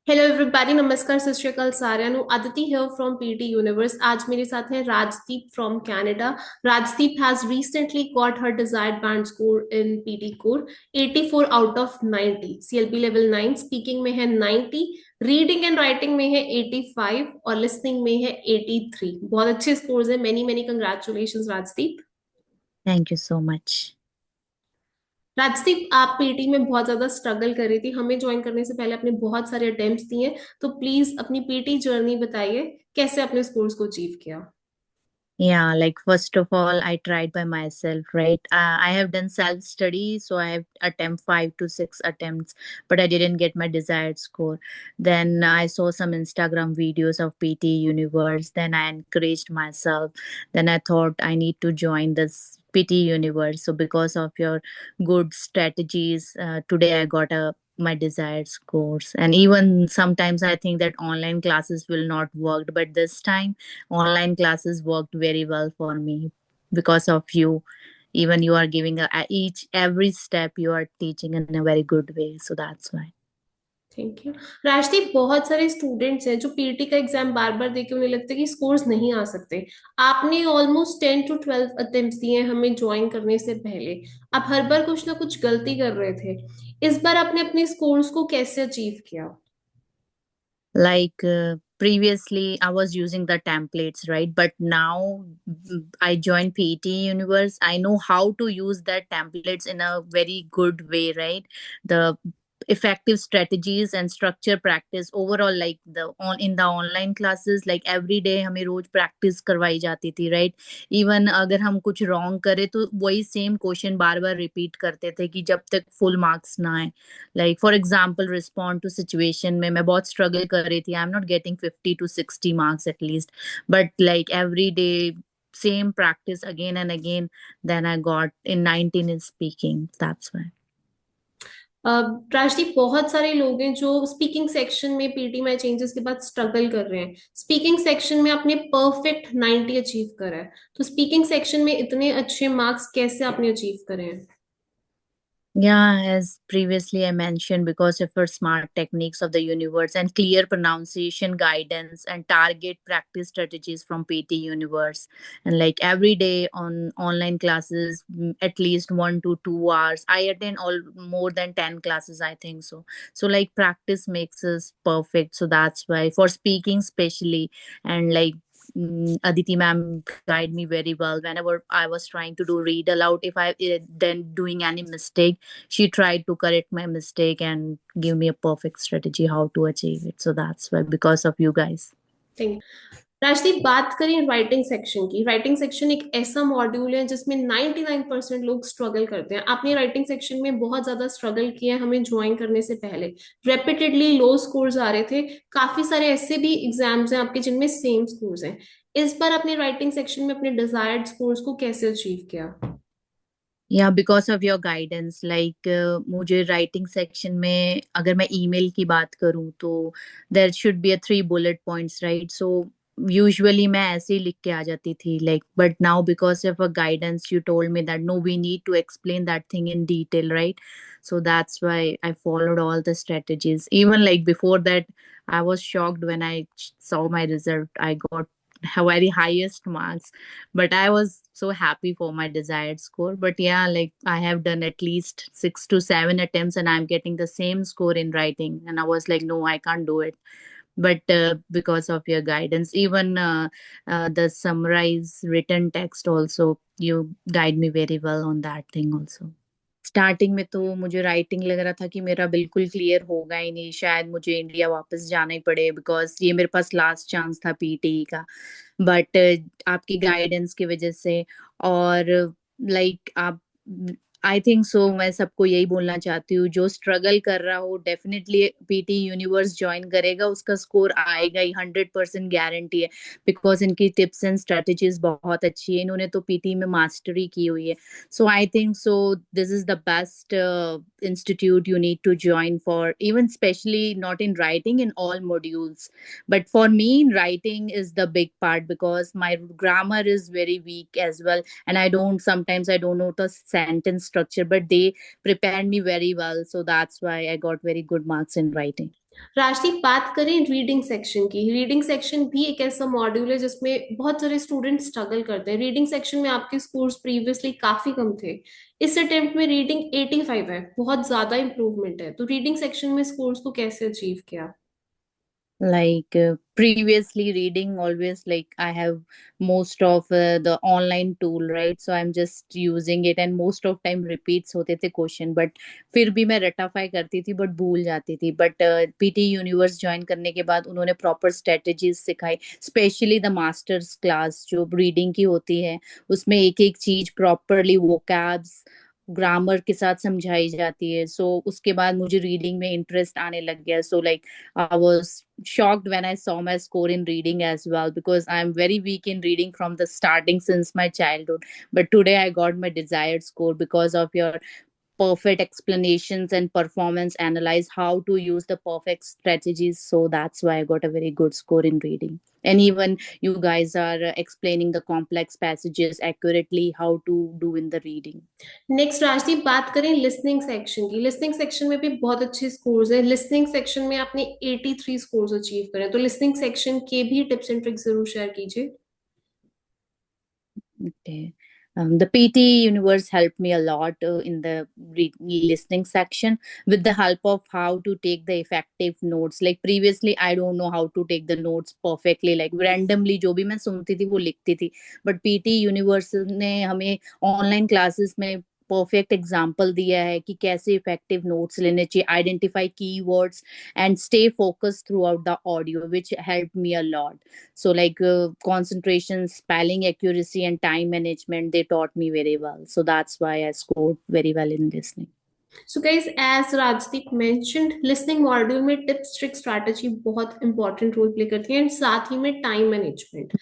Hello everybody, नमस्कार, सत श्री अकाल साਰਿਆਂ ਨੂੰ। Aditi here from PT universe. आज मेरे साथ है Rajdeep from Canada. Rajdeep has recently got her desired band score in PT core 84 out of 90। CLB level 9 speaking में है 90, रीडिंग एंड राइटिंग में है 85 और लिसनिंग में है 83। बहुत अच्छे स्कोर्स है। Many many congratulations Rajdeep. Thank you so much. Rajdeep, आप पीटी में बहुत ज्यादा स्ट्रगल कर रही थी। हमें ज्वाइन करने से पहले आपने बहुत सारे अटेम्प्ट्स दिए, तो प्लीज अपनी पीटी जर्नी बताइए, कैसे आपने स्कोर्स को अचीव किया। Yeah, like first of all, I tried by myself, right? I have done self study, so I have attempt 5 to 6 attempts, but I didn't get my desired score. Then I saw some Instagram videos of PT Universe. Then I encouraged myself. Then I thought I need to join this PT Universe. So because of your good strategies, today I got a my desired scores. And even sometimes I think that online classes will not work, but this time online classes worked very well for me because of you. Even you are giving each every step you are teaching in a very good way, so that's why. Thank you. Rajdeep, बहुत सारे students हैं जो PT का exam बार बार देके उन्हें लगता है कि स्कोर्स नहीं आ सकते। आपने ऑलमोस्ट 10 to 12 अटेम्प्ट्स दिए हैं हमें ज्वाइन करने से पहले। आप हर बार कुछ ना कुछ गलती कर रहे थे। इस बार आपने अपने स्कोर्स को कैसे अचीव किया? Like previously I was using the templates, right? But now I joined PET Universe. I know how to use that templates in a very good way, right? The effective strategies and structure practice overall, like the on in the online classes, like every day हमें रोज practice करवाई जाती थी, right? Even अगर हम कुछ wrong करें तो वही सेम क्वेश्चन बार बार रिपीट करते थे कि जब तक फुल मार्क्स ना आए। Like for example respond to situation में मैं बहुत स्ट्रगल कर रही थी। I am not getting 50 to 60 marks at least, but like every day same practice again and again, then I got in 19 in speaking. That's why. Rajdeep, बहुत सारे लोग हैं जो स्पीकिंग सेक्शन में पीटी में चेंजेस के बाद स्ट्रगल कर रहे हैं। स्पीकिंग सेक्शन में आपने परफेक्ट 90 अचीव करा है, तो स्पीकिंग सेक्शन में इतने अच्छे मार्क्स कैसे आपने अचीव करे हैं? Yeah, as previously I mentioned, because of her smart techniques of the universe and clear pronunciation guidance and target practice strategies from PT Universe. And like every day on online classes, at least 1 to 2 hours. I attend all more than 10 classes, I think so. So like practice makes us perfect. So that's why for speaking especially, and like Aditi ma'am guide me very well whenever I was trying to do read aloud. If I then doing any mistake, she tried to correct my mistake and give me a perfect strategy how to achieve it. So that's why, because of you guys. Thank you. Rajdeep, बात करें writing section की। Writing section एक ऐसा module है जिसमें 99% लोग struggle करते हैं। आपने राइटिंग सेक्शन में बहुत ज्यादा स्ट्रगल किया है हमें ज्वाइन करने से पहले। रेपिटेडली लो स्कोर्स आ रहे थे। काफी सारे ऐसे भी एग्जाम्स हैं आपके जिनमें सेम स्कोर्स हैं। इस बार अपने राइटिंग सेक्शन में अपने डिजायर्ड स्कोर्स को कैसे अचीव किया? या because of your guidance, like मुझे राइटिंग सेक्शन में अगर मैं ईमेल की बात करूं तो there should be a 3 bullet points, right? So usually मैं ऐसे ही लिख के आ जाती थी, like but now because of a guidance you told me that no we need to explain that thing in detail, right? So that's why I followed all the strategies. Even like before that, I was shocked when I saw my result. I got very highest marks, but I was so happy for my desired score. But yeah, like I have done at least 6 to 7 attempts and I'm getting the same score in writing, and I was like, no, I can't do it. But because of your guidance, even the summarized written text also, you guide me very well on that thing also. Starting में तो मुझे writing लग रहा था कि मेरा बिल्कुल clear होगा ही नहीं, शायद मुझे इंडिया वापस जाना ही पड़े, बिकॉज ये मेरे पास लास्ट चांस था पीटी का। बट आपकी गाइडेंस की वजह से, और लाइक आप, आई थिंक सो, मैं सबको यही बोलना चाहती हूँ, जो स्ट्रगल कर रहा हो डेफिनेटली पीटी यूनिवर्स ज्वाइन करेगा, उसका स्कोर आएगा ही, 100% गारंटी है। बिकॉज इनकी टिप्स एंड स्ट्रेटेजीज बहुत अच्छी है, इन्होंने तो पीटी में मास्टरी की हुई है। So I think so this is the best institute you need to join for, even especially not in writing, in all modules. But for me, writing is the big part because my grammar is very weak as well, and I don't, sometimes I don't know the sentence structure, but they prepared me very well, so that's why I got very good marks in writing. Rajdeep, बात करें reading section की। Reading section भी एक ऐसा module है जिसमें बहुत सारे स्टूडेंट स्ट्रगल करते हैं। रीडिंग सेक्शन में आपके स्कोर्स प्रीवियसली काफी कम थे, इस अटेम्प्ट में रीडिंग 85 है, बहुत ज्यादा इंप्रूवमेंट है। तो रीडिंग सेक्शन में स्कोर्स को कैसे अचीव किया? Like previously reading always, like I have most of the online tool, right? So I'm just using it, and most of time repeats होते थे क्वेश्चन, but फिर भी मैं रटाफाई करती थी बट भूल जाती थी। बट पीटी यूनिवर्स ज्वाइन करने के बाद उन्होंने प्रॉपर स्ट्रेटेजीज सिखाई, स्पेशली द मास्टर्स क्लास जो रीडिंग की होती है, उसमें एक एक चीज प्रॉपरली वोकैब्स ग्रामर के साथ समझाई जाती है। सो उसके बाद मुझे रीडिंग में इंटरेस्ट आने लग गया। So like I was shocked when I saw my score in reading as well, because I am very weak in reading from the starting since my childhood. But today I got my desired score because of your perfect explanations and performance analyze how to use the perfect strategies. So that's why I got a very good score in reading. And even you guys are explaining the complex passages accurately, how to do in the reading. Next Rajdeep, बात करें listening section की। Listening section में भी बहुत अच्छे scores है। Listening section में आपने 83 स्कोर्स अचीव करे, तो लिसनिंग सेक्शन के भी टिप्स एंड ट्रिक्स जरूर शेयर कीजिए। Okay. The PT universe helped me a lot in the listening section with the help of how to take the effective notes. Like previously, I don't know how to take the notes perfectly. Like randomly, जो भी मैं सुनती थी वो लिखती थी. But PT universe ने हमें online classes में परफेक्ट एग्जाम्पल दिया है कि कैसे इफेक्टिव नोट्स लेने चाहिए, identify keywords and stay focused through out the audio, which help me a lot. So like concentration, spelling accuracy, and time management, they taught me very well. So that's why I scored very well in listening. So guys, as Rajdeep mentioned, listening module में tips trick strategy बहुत important role play करती है, and साथ ही में time management.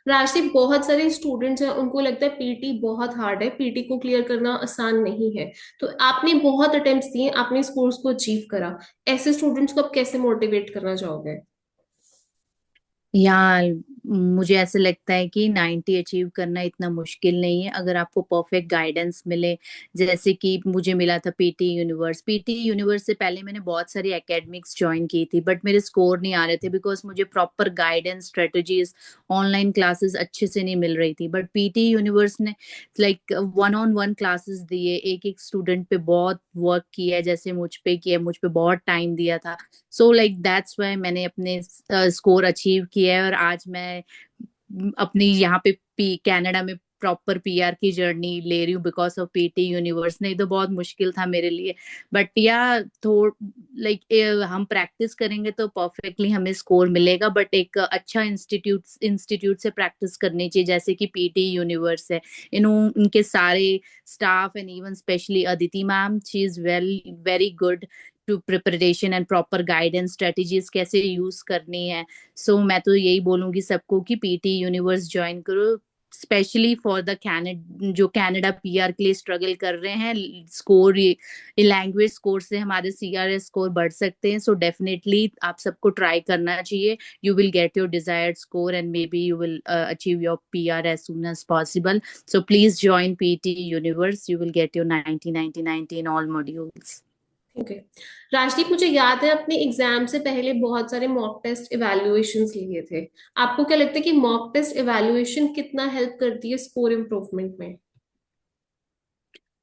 Rajdeep, बहुत सारे students हैं, उनको लगता है पीटी बहुत हार्ड है, पीटी को क्लियर करना आसान नहीं है। तो आपने बहुत अटेम्प्ट्स दिए, आपने स्कोर्स को अचीव करा, ऐसे स्टूडेंट्स को आप कैसे मोटिवेट करना चाहोगे? या मुझे ऐसे लगता है कि 90 अचीव करना इतना मुश्किल नहीं है अगर आपको परफेक्ट गाइडेंस मिले, जैसे कि मुझे मिला था पीटी यूनिवर्स से पहले मैंने बहुत सारी एकेडमिक्स ज्वाइन की थी, बट मेरे स्कोर नहीं आ रहे थे बिकॉज मुझे proper guidance strategies online classes अच्छे से नहीं मिल रही थी। बट पीटी यूनिवर्स ने like one on one classes दिए, एक एक स्टूडेंट पे बहुत वर्क किया है, जैसे मुझ पे किया, मुझ पे बहुत टाइम दिया था। सो लाइक दैट्स वाई मैंने अपने स्कोर अचीव किया है, और आज मैं अपनी यहाँ पे कनाडा में प्रॉपर पीआर की जर्नी ले रही हूँ बिकॉज ऑफ पीटी यूनिवर्स। नहीं तो बहुत मुश्किल था मेरे लिए, बट या थोड़ लाइक हम प्रैक्टिस करेंगे तो परफेक्टली हमें स्कोर मिलेगा, बट एक अच्छा इंस्टीट्यूट से प्रैक्टिस करनी चाहिए जैसे कि पीटी यूनिवर्स है। इनके सारे staff and even specially Aditi ma'am, she is very good to preparation and proper guidance strategies कैसे यूज करनी है। सो मैं तो यही बोलूंगी सबको कि पीटी यूनिवर्स ज्वाइन करो, स्पेशली फॉर द जो कनाडा पीआर के लिए स्ट्रगल कर रहे हैं। स्कोर लैंग्वेज स्कोर से हमारे सीआरएस स्कोर बढ़ सकते हैं, सो डेफिनेटली आप सबको ट्राई करना चाहिए। You will get your desired score and may be you will achieve your PR as soon as possible. So please join PT universe, you will get your 90 in all modules. Okay Rajdeep, मुझे याद है अपने exam से पहले बहुत सारे mock test evaluations लिए थे। आपको क्या लगता है कि मॉक टेस्ट इवैल्यूएशन कितना हेल्प करती है स्कोर इम्प्रूवमेंट में?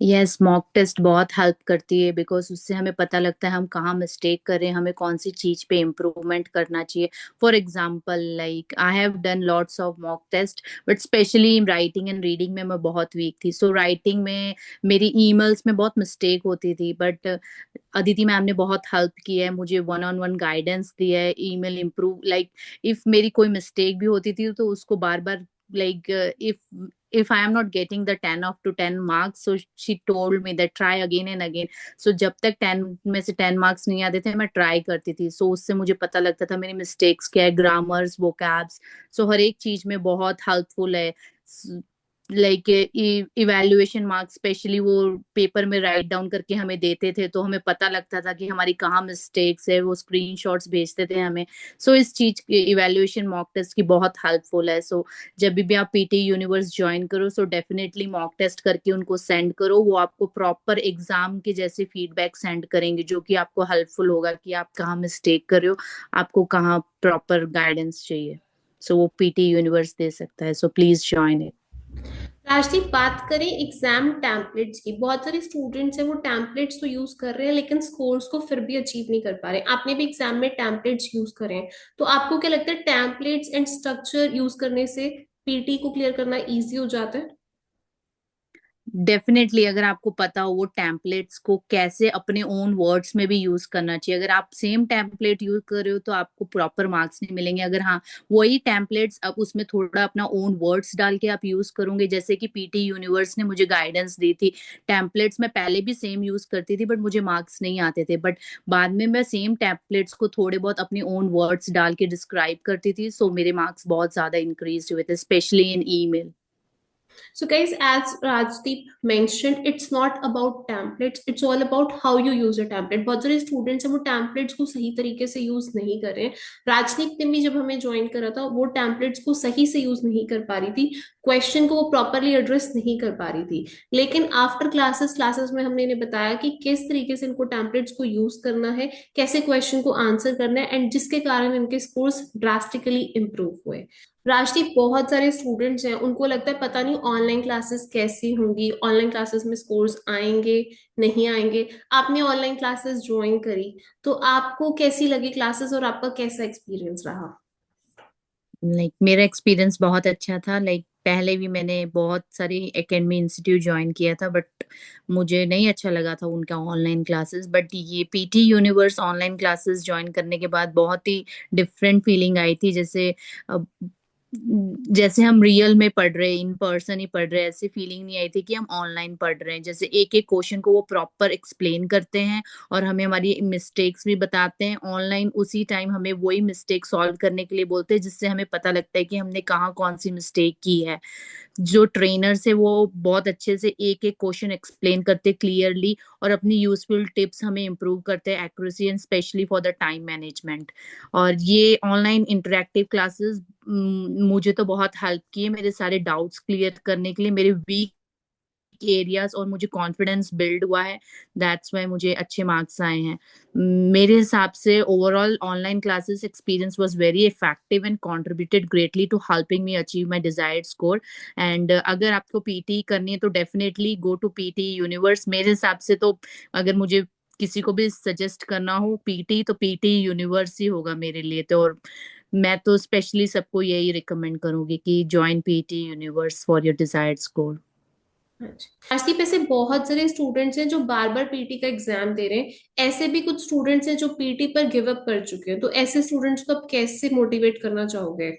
यस, मॉक टेस्ट बहुत हेल्प करती है बिकॉज उससे हमें पता लगता है हम कहाँ मिस्टेक कर रहे हैं, हमें कौन सी चीज पे इम्प्रूवमेंट करना चाहिए। For example like I have done lots of mock test, but specially writing and reading में मैं बहुत वीक थी। सो राइटिंग में मेरी ईमेल्स में बहुत मिस्टेक होती थी, बट अदिति मैम ने बहुत हेल्प किया है, मुझे वन ऑन वन गाइडेंस दिया है, ईमेल इम्प्रूव। लाइक इफ मेरी कोई मिस्टेक भी होती थी तो उसको बार बार like if I am not getting the 10 of to 10 marks, so she told me that try again and again. So जब तक 10 में से 10 मार्क्स नहीं आते थे मैं ट्राई करती थी। सो उससे मुझे पता लगता था मेरी मिस्टेक्स क्या है, ग्रामर्स, वोकैब्स। सो हर एक चीज में बहुत हेल्पफुल है। लाइक इवैल्यूएशन मार्क्स स्पेशली वो पेपर में राइट डाउन करके हमें देते थे, तो हमें पता लगता था कि हमारी कहाँ मिस्टेक्स है, वो स्क्रीनशॉट्स भेजते थे हमें। सो इस चीज की इवैल्यूएशन मॉक टेस्ट की बहुत हेल्पफुल है। सो जब भी आप पीटी यूनिवर्स ज्वाइन करो, सो डेफिनेटली मॉक टेस्ट करके उनको सेंड करो। वो आपको प्रॉपर एग्जाम के जैसे फीडबैक सेंड करेंगे, जो कि आपको हेल्पफुल होगा कि आप कहाँ मिस्टेक कर रहे हो, आपको कहाँ प्रॉपर गाइडेंस चाहिए। सो वो पीटी यूनिवर्स दे सकता है। सो प्लीज ज्वाइन इट। राजदीप, बात करें एग्जाम टेम्पलेट्स की, बहुत सारे स्टूडेंट्स हैं वो टेम्पलेट्स तो यूज कर रहे हैं लेकिन स्कोर्स को फिर भी अचीव नहीं कर पा रहे। आपने भी एग्जाम में टेम्पलेट्स यूज करे हैं, तो आपको क्या लगता है टेम्पलेट्स एंड स्ट्रक्चर यूज करने से पीटी को क्लियर करना इजी हो जाता है? डेफिनेटली, अगर आपको पता हो वो टेम्पलेट्स को कैसे अपने ओन वर्ड्स में भी यूज करना चाहिए। अगर आप सेम टेम्पलेट यूज कर रहे हो तो आपको प्रॉपर मार्क्स नहीं मिलेंगे। अगर हाँ, वही टेम्पलेट्स अब उसमें थोड़ा अपना ओन वर्ड्स डाल के आप यूज करोगे, जैसे कि पीटी यूनिवर्स ने मुझे गाइडेंस दी थी। टेम्पलेट्स मैं पहले भी सेम यूज करती थी बट मुझे मार्क्स नहीं आते थे, बट बाद में मैं सेम टेम्पलेट्स को थोड़े बहुत अपने ओन वर्ड्स डाल के डिस्क्राइब करती थी, सो मेरे मार्क्स बहुत ज्यादा इंक्रीज हुए थे, specially in email. So, guys, as Rajdeep mentioned, it's not about templates. It's all about how you use a template. बहुत सारे स्टूडेंट्स हैं वो टेम्पलेट्स को सही तरीके से यूज नहीं कर रहे हैं। राजदीप ने भी जब हमें ज्वाइन करा था वो टेम्पलेट्स को सही से यूज नहीं कर पा रही थी, क्वेश्चन को वो प्रॉपरली एड्रेस नहीं कर पा रही थी। लेकिन आफ्टर क्लासेस क्लासेस में हमने इन्हें बताया कि किस तरीके से इनको टेम्पलेट्स को यूज करना है, कैसे क्वेश्चन को आंसर करना है, एंड जिसके कारण इनके स्कोर्स ड्रास्टिकली इंप्रूव हुए। राजदीप, बहुत सारे स्टूडेंट्स हैं उनको लगता है पता नहीं ऑनलाइन क्लासेस कैसी होंगी, ऑनलाइन क्लासेस में स्कोर्स आएंगे नहीं आएंगे। आपने ऑनलाइन क्लासेस ज्वाइन करी, तो आपको कैसी लगी क्लासेस और आपका कैसा एक्सपीरियंस रहा? लाइक मेरा एक्सपीरियंस बहुत अच्छा था। लाइक पहले भी मैंने बहुत सारी एकेडमी इंस्टीट्यूट ज्वाइन किया था, बट मुझे नहीं अच्छा लगा था उनका ऑनलाइन क्लासेस। बट ये PT universe online classes join करने के बाद बहुत ही डिफरेंट फीलिंग आई थी। जैसे अब जैसे हम रियल में पढ़ रहे, इन पर्सन ही पढ़ रहे, ऐसी फीलिंग नहीं आई थी कि हम ऑनलाइन पढ़ रहे हैं। जैसे एक एक क्वेश्चन को वो प्रॉपर एक्सप्लेन करते हैं और हमें हमारी मिस्टेक्स भी बताते हैं। ऑनलाइन उसी टाइम हमें वही मिस्टेक सॉल्व करने के लिए बोलते हैं, जिससे हमें पता लगता है कि हमने कहाँ कौन सी मिस्टेक की है। जो ट्रेनर्स है वो बहुत अच्छे से एक एक क्वेश्चन एक्सप्लेन करते क्लियरली, और अपनी यूजफुल टिप्स हमें इम्प्रूव करते हैं accuracy and specially for the time management. और ये ऑनलाइन इंटरेक्टिव क्लासेस मुझे तो बहुत हेल्प किए मेरे सारे डाउट्स क्लियर करने के लिए, मेरे वीक एरियाज, और मुझे कॉन्फिडेंस बिल्ड हुआ है। दैट्स वाई मुझे अच्छे मार्क्स आए हैं। मेरे हिसाब से overall online classes experience was very effective and contributed greatly to helping me achieve my desired score. And अगर आपको पीटी करनी है तो definitely go to PT universe. मेरे हिसाब से तो अगर मुझे किसी को भी सजेस्ट करना हो पीटी, तो पीटी यूनिवर्स ही होगा मेरे लिए। तो और मैं तो स्पेशली सबको यही रिकमेंड करूंगी कि join PT universe for your desired score. Rajdeep, ऐसे बहुत सारे स्टूडेंट्स हैं जो बार बार पीटी का एग्जाम दे रहे हैं, ऐसे भी कुछ स्टूडेंट्स हैं जो पीटी पर गिव अप कर चुके हैं, तो ऐसे स्टूडेंट्स को आप कैसे मोटिवेट करना चाहोगे?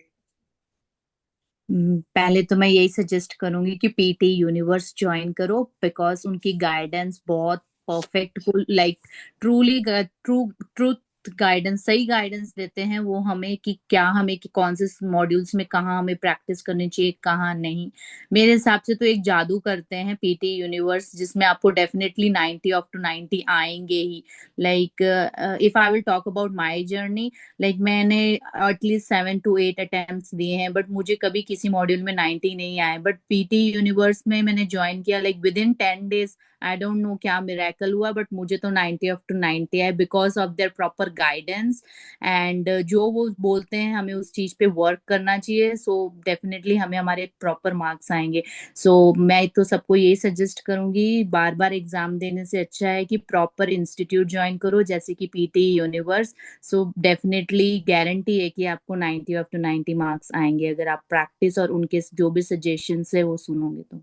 पहले तो मैं यही सजेस्ट करूंगी कि पीटी यूनिवर्स ज्वाइन करो, बिकॉज उनकी गाइडेंस बहुत perfect, like truly true truth guidance, सही गाइडेंस देते हैं वो हमें कि क्या हमें कि कौन से मॉड्यूल्स में कहाँ हमें प्रैक्टिस करनी चाहिए कहाँ नहीं। मेरे हिसाब से तो एक जादू करते हैं पीटी यूनिवर्स, जिसमें आपको डेफिनेटली 90 ऑफ टू 90 आएंगे ही। Like if I will talk about my journey, like मैंने एटलीस्ट 7 to 8 अटेम्प्ट्स दिए हैं, बट मुझे कभी किसी मॉड्यूल में 90 नहीं आए। बट पीटी यूनिवर्स में मैंने ज्वाइन किया, like with in 10 days, I don't know क्या मिरेकल हुआ, बट मुझे तो 90 ऑफ टू 90 आए because of their proper guidance. And जो वो बोलते हैं हमें उस चीज पे वर्क करना चाहिए, सो डेफिनेटली हमें हमारे प्रॉपर मार्क्स आएंगे। सो मैं तो सबको यही सजेस्ट करूंगी, बार बार एग्जाम देने से अच्छा है कि प्रॉपर इंस्टीट्यूट ज्वाइन करो जैसे कि PT universe. So definitely guarantee है कि आपको 90 ऑफ टू 90 मार्क्स आएंगे अगर आप प्रैक्टिस और उनके जो भी सजेशंस है वो सुनोगे तो।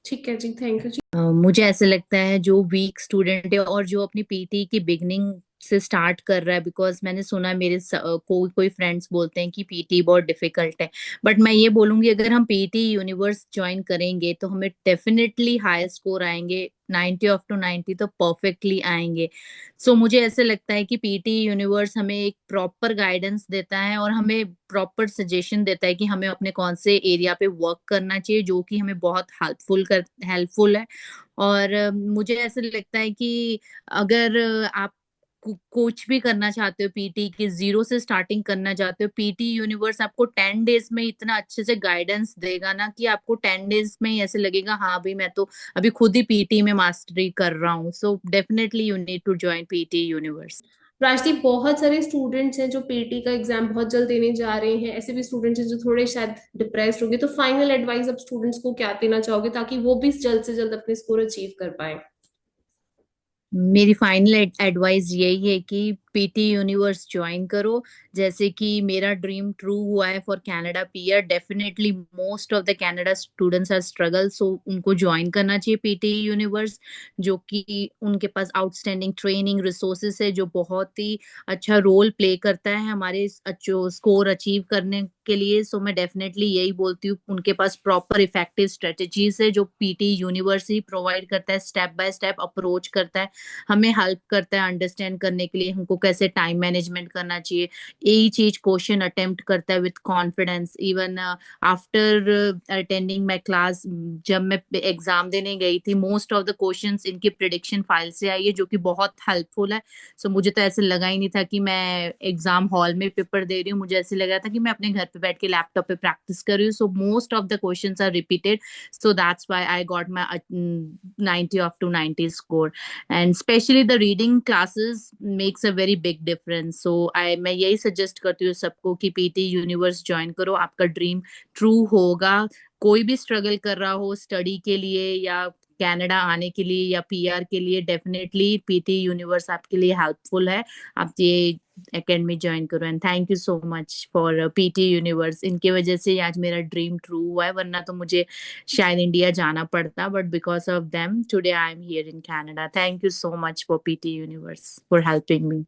ठीक है जी, थैंक यू जी। मुझे ऐसे लगता है जो वीक स्टूडेंट है और जो अपनी पीटी की बिगनिंग से स्टार्ट कर रहा है, बिकॉज मैंने सुना मेरे कोई कोई फ्रेंड्स बोलते हैं कि पीटी बहुत डिफिकल्ट है। बट मैं ये बोलूंगी अगर हम पीटी यूनिवर्स ज्वाइन करेंगे तो हमें डेफिनेटली हाई स्कोर आएंगे, 90 ऑफ टू 90 तो परफेक्टली आएंगे। सो मुझे ऐसे लगता है कि पीटी यूनिवर्स हमें एक प्रॉपर गाइडेंस देता है और हमें प्रॉपर सजेशन देता है कि हमें अपने कौन से एरिया पे वर्क करना चाहिए, जो कि हमें बहुत हेल्पफुल है। और मुझे ऐसे लगता है कि अगर आप कोच भी करना चाहते हो पीटी की, जीरो से स्टार्टिंग करना चाहते हो, पीटी यूनिवर्स आपको 10 डेज में इतना अच्छे से गाइडेंस देगा ना कि आपको 10 डेज में ही ऐसे लगेगा हाँ भाई मैं तो अभी खुद ही पीटी में मास्टरी कर रहा हूँ। So definitely you need to join PT universe. Rajdeep, बहुत सारे स्टूडेंट्स हैं जो पीटी का एग्जाम बहुत जल्द देने जा रहे हैं, ऐसे भी स्टूडेंट्स हैं जो थोड़े शायद डिप्रेस्ड होंगे, तो फाइनल एडवाइस अब स्टूडेंट्स को क्या देना चाहोगे ताकि वो भी जल्द से जल्द अपने स्कोर अचीव कर पाए? मेरी फाइनल एडवाइस यही है कि पीटी यूनिवर्स ज्वाइन करो। जैसे कि मेरा ड्रीम ट्रू हुआ है for Canada PR, definitely most of the Canada students are struggle, so उनको ज्वाइन करना चाहिए पीटी यूनिवर्स, जो कि उनके पास आउटस्टैंडिंग ट्रेनिंग रिसोर्सेस है, जो बहुत ही अच्छा रोल प्ले करता है हमारे अच्छो स्कोर अचीव करने के लिए। सो मैं डेफिनेटली यही बोलती हूँ, उनके पास प्रॉपर इफेक्टिव स्ट्रेटजीज है जो पीटी यूनिवर्स ही प्रोवाइड करता है, स्टेप बाय स्टेप अप्रोच करता है, हमें हेल्प करता है अंडरस्टैंड करने के लिए हमको कैसे टाइम मैनेजमेंट करना चाहिए। यही चीज क्वेश्चन अटेम्प्ट करता है with confidence. Even after attending my class, जब मैं एग्जाम देने गई थी, मोस्ट ऑफ द क्वेश्चंस इनकी प्रिडिक्शन फाइल से आई है, जो कि बहुत हेल्पफुल है। सो मुझे तो ऐसे लगा ही नहीं था कि मैं एग्जाम हॉल में पेपर दे रही हूँ, मुझे ऐसे लगा था कि मैं अपने घर पे बैठ के लैपटॉप पे प्रैक्टिस कर रही हूँ। So most of the questions are repeated, so that's why I got my 90 of 290 score. And especially the reading classes makes a very big difference. So मैं यही सजेस्ट करती हूँ सबको कि पीटी यूनिवर्स ज्वाइन करो, आपका ड्रीम ट्रू होगा। कोई भी स्ट्रगल कर रहा हो स्टडी के लिए या कनाडा आने के लिए या पीआर के लिए, डेफिनेटली पीटी यूनिवर्स आपके लिए हेल्पफुल है। आप ये एकेडमी ज्वाइन करो। And thank you so much for PT universe, इनकी वजह से आज मेरा ड्रीम ट्रू हुआ है, वरना तो मुझे शायद इंडिया जाना पड़ता, but because of them today I am here in Canada. Thank you so much for PT universe for helping me.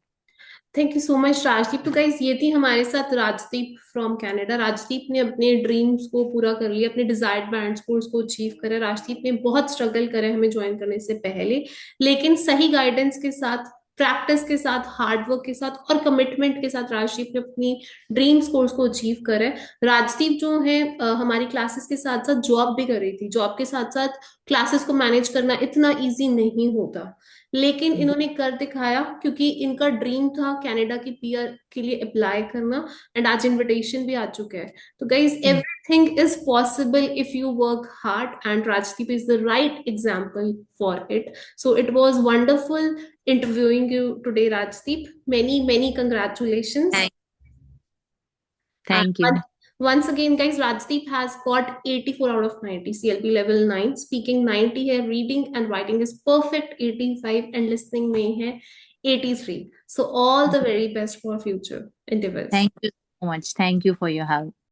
Thank you so much Rajdeep. तो गाइज, ये थी हमारे साथ राजदीप फ्रॉम कनाडा। राजदीप ने अपने ड्रीम्स को पूरा कर लिया, अपने डिजायर्ड बैंड स्कोर्स को अचीव करा। राजदीप ने बहुत स्ट्रगल करे हमें ज्वाइन करने से पहले, लेकिन सही गाइडेंस के साथ, प्रैक्टिस के साथ, हार्डवर्क के साथ और कमिटमेंट के साथ राजदीप ने अपनी ड्रीम स्कोर्स को अचीव करा है। राजदीप जो है हमारी क्लासेस के साथ साथ जॉब भी कर रही थी। जॉब के साथ साथ क्लासेस को मैनेज करना इतना इजी नहीं होता, लेकिन इन्होंने कर दिखाया क्योंकि इनका ड्रीम था कनाडा की पीआर के लिए अप्लाई करना। एंड आज इनविटेशन भी आ चुका है। तो guys, everything is possible if you work hard, and Rajdeep is the right example for it. So it was wonderful interviewing you today, Rajdeep. Many congratulations. Thank And you. once again, guys, Rajdeep has got 84 out of 90, CLP level 9. Speaking 90 है, reading and writing is perfect 85, and listening में है 83. So all the very best for future endeavors. Thank you so much, thank you for your help.